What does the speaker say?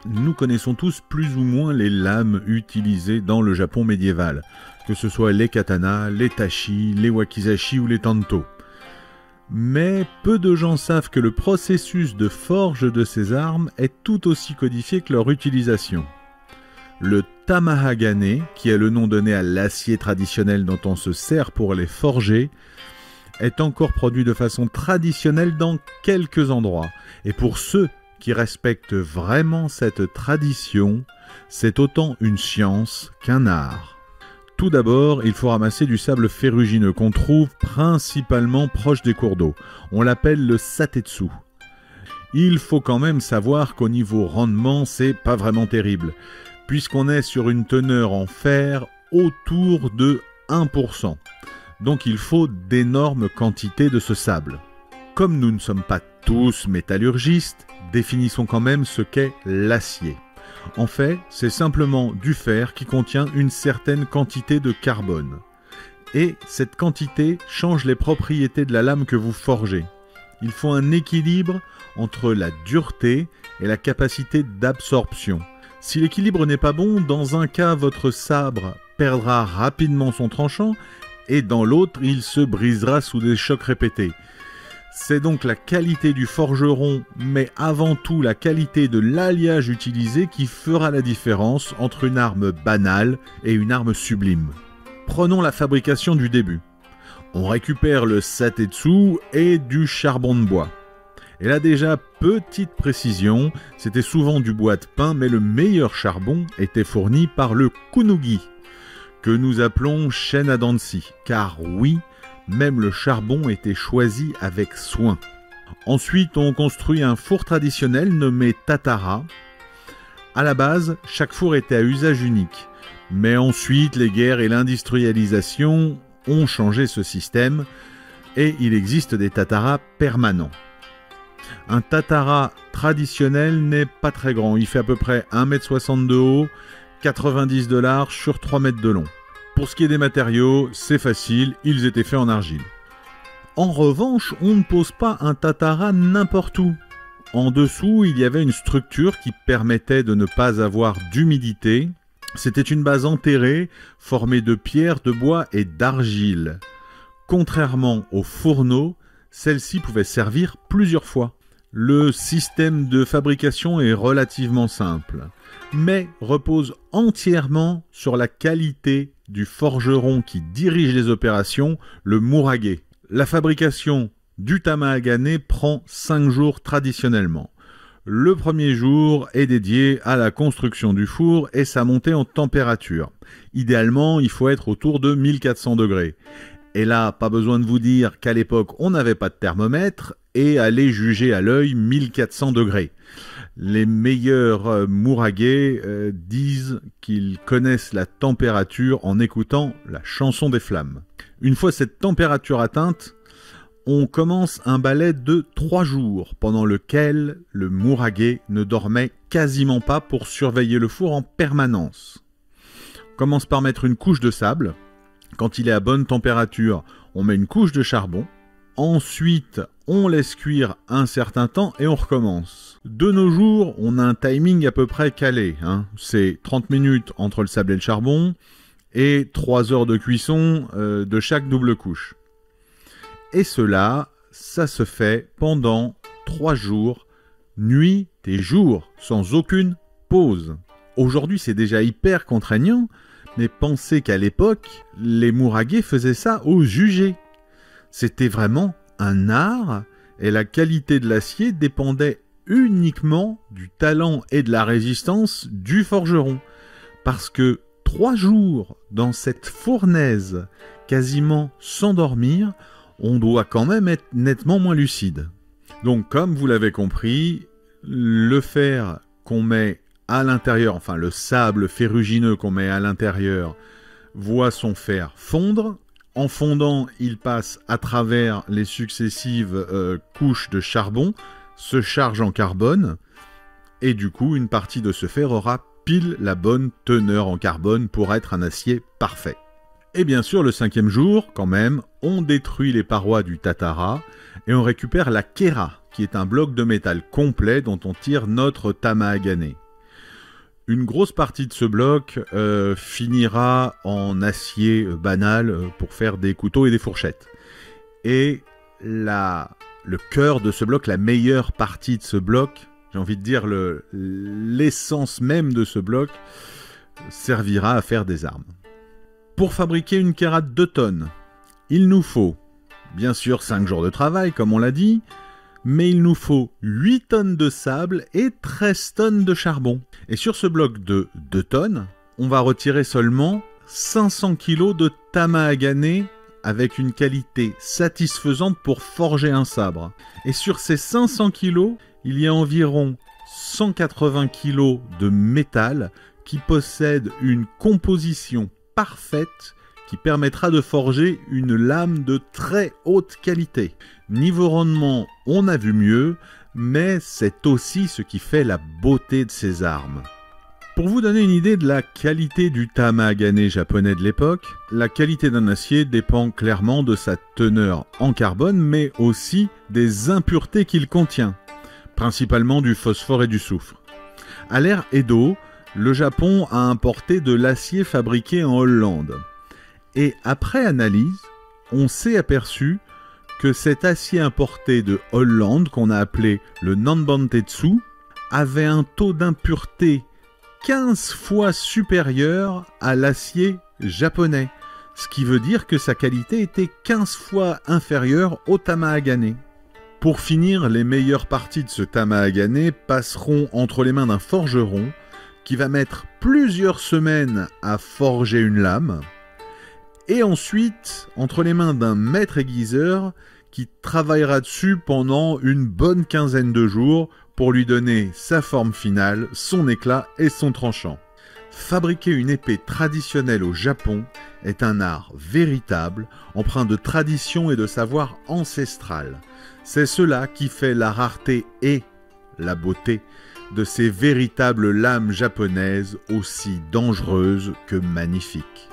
Nous connaissons tous plus ou moins les lames utilisées dans le Japon médiéval, que ce soit les katanas, les tachi, les wakizashi ou les tanto. Mais peu de gens savent que le processus de forge de ces armes est tout aussi codifié que leur utilisation. Le tamahagane, qui est le nom donné à l'acier traditionnel dont on se sert pour les forger, est encore produit de façon traditionnelle dans quelques endroits. Et pour ceux qui respectent vraiment cette tradition, c'est autant une science qu'un art. Tout d'abord, il faut ramasser du sable ferrugineux qu'on trouve principalement proche des cours d'eau. On l'appelle le satetsu. Il faut quand même savoir qu'au niveau rendement, c'est pas vraiment terrible, puisqu'on est sur une teneur en fer autour de 1%. Donc il faut d'énormes quantités de ce sable. Comme nous ne sommes pas tous métallurgistes, définissons quand même ce qu'est l'acier. En fait, c'est simplement du fer qui contient une certaine quantité de carbone. Et cette quantité change les propriétés de la lame que vous forgez. Il faut un équilibre entre la dureté et la capacité d'absorption. Si l'équilibre n'est pas bon, dans un cas, votre sabre perdra rapidement son tranchant et dans l'autre, il se brisera sous des chocs répétés. C'est donc la qualité du forgeron, mais avant tout la qualité de l'alliage utilisé qui fera la différence entre une arme banale et une arme sublime. Prenons la fabrication du début. On récupère le satetsu et du charbon de bois. Et là déjà, petite précision, c'était souvent du bois de pin, mais le meilleur charbon était fourni par le kunugi, que nous appelons chêne à dents de scie, car oui, même le charbon était choisi avec soin. Ensuite, on construit un four traditionnel nommé tatara. À la base, chaque four était à usage unique. Mais ensuite, les guerres et l'industrialisation ont changé ce système et il existe des tataras permanents. Un tatara traditionnel n'est pas très grand. Il fait à peu près 1,60 m de haut, 90 de large sur 3 mètres de long. Pour ce qui est des matériaux, c'est facile, ils étaient faits en argile. En revanche, on ne pose pas un tatara n'importe où. En dessous, il y avait une structure qui permettait de ne pas avoir d'humidité. C'était une base enterrée, formée de pierres, de bois et d'argile. Contrairement aux fourneaux, celle-ci pouvait servir plusieurs fois. Le système de fabrication est relativement simple, mais repose entièrement sur la qualité du forgeron qui dirige les opérations, le murage. La fabrication du tamahagane prend 5 jours traditionnellement. Le premier jour est dédié à la construction du four et sa montée en température. Idéalement, il faut être autour de 1400 degrés. Et là, pas besoin de vous dire qu'à l'époque, on n'avait pas de thermomètre et aller juger à l'œil 1400 degrés. Les meilleurs murage disent qu'ils connaissent la température en écoutant la chanson des flammes. Une fois cette température atteinte, on commence un balai de 3 jours, pendant lequel le murage ne dormait quasiment pas pour surveiller le four en permanence. On commence par mettre une couche de sable. Quand il est à bonne température, on met une couche de charbon. Ensuite, on laisse cuire un certain temps et on recommence. De nos jours, on a un timing à peu près calé. C'est 30 minutes entre le sable et le charbon et 3 heures de cuisson de chaque double couche. Et cela, ça se fait pendant 3 jours, nuit et jour, sans aucune pause. Aujourd'hui, c'est déjà hyper contraignant, mais pensez qu'à l'époque, les murage faisaient ça au jugé. C'était vraiment un art et la qualité de l'acier dépendait uniquement du talent et de la résistance du forgeron. Parce que 3 jours dans cette fournaise, quasiment sans dormir, on doit quand même être nettement moins lucide. Donc comme vous l'avez compris, le fer qu'on met à l'intérieur, enfin le sable ferrugineux qu'on met à l'intérieur, voit son fer fondre. En fondant, il passe à travers les successives couches de charbon, se charge en carbone, et du coup, une partie de ce fer aura pile la bonne teneur en carbone pour être un acier parfait. Et bien sûr, le 5e jour, quand même, on détruit les parois du tatara et on récupère la kera, qui est un bloc de métal complet dont on tire notre tamahagane. Une grosse partie de ce bloc finira en acier banal pour faire des couteaux et des fourchettes. Et le cœur de ce bloc, la meilleure partie de ce bloc, j'ai envie de dire l'essence même de ce bloc, servira à faire des armes. Pour fabriquer une Kera de 2 tonnes, il nous faut, bien sûr, 5 jours de travail, comme on l'a dit, mais il nous faut 8 tonnes de sable et 13 tonnes de charbon. Et sur ce bloc de 2 tonnes, on va retirer seulement 500 kg de tamahagane avec une qualité satisfaisante pour forger un sabre. Et sur ces 500 kg, il y a environ 180 kg de métal qui possède une composition parfaite qui permettra de forger une lame de très haute qualité. Niveau rendement, on a vu mieux, mais c'est aussi ce qui fait la beauté de ces armes. Pour vous donner une idée de la qualité du tamahagane japonais de l'époque, la qualité d'un acier dépend clairement de sa teneur en carbone, mais aussi des impuretés qu'il contient, principalement du phosphore et du soufre. À l'ère Edo, le Japon a importé de l'acier fabriqué en Hollande. Et après analyse, on s'est aperçu que cet acier importé de Hollande, qu'on a appelé le Nanbantetsu, avait un taux d'impureté 15 fois supérieur à l'acier japonais, ce qui veut dire que sa qualité était 15 fois inférieure au tamahagane. Pour finir, les meilleures parties de ce tamahagane passeront entre les mains d'un forgeron qui va mettre plusieurs semaines à forger une lame, et ensuite entre les mains d'un maître aiguiseur qui travaillera dessus pendant une bonne quinzaine de jours pour lui donner sa forme finale, son éclat et son tranchant. Fabriquer une épée traditionnelle au Japon est un art véritable, empreint de tradition et de savoir ancestral. C'est cela qui fait la rareté et la beauté de ces véritables lames japonaises aussi dangereuses que magnifiques.